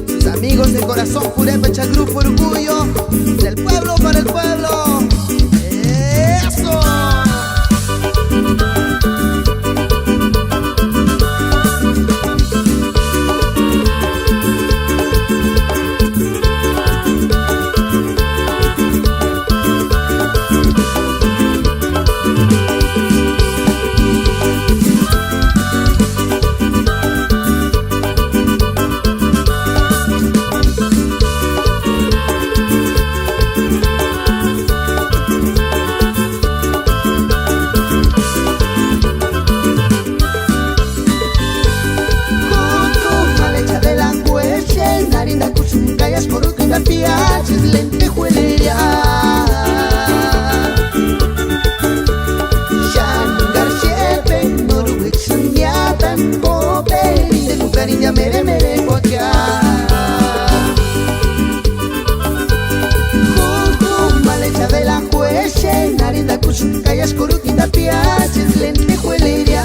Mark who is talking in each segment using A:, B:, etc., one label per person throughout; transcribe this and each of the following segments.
A: Sus amigos de corazón, Purépecha, Grupo Orgullo, del pueblo para el pueblo. ¡Eso! Piaches lentejuelera Shangar shepe Noruwik sunyatan Kope Rinde nukarinja mere mere kwakya Juju malecha de la jueche Narinda kusunkayas korukinda piaches lentejuelera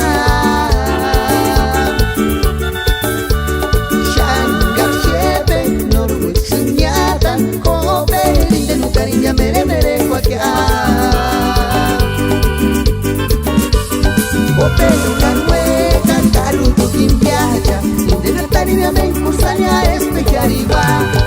A: Pelukan hueca, taruto kimpiacha, de Natari me kusanya es pejariba.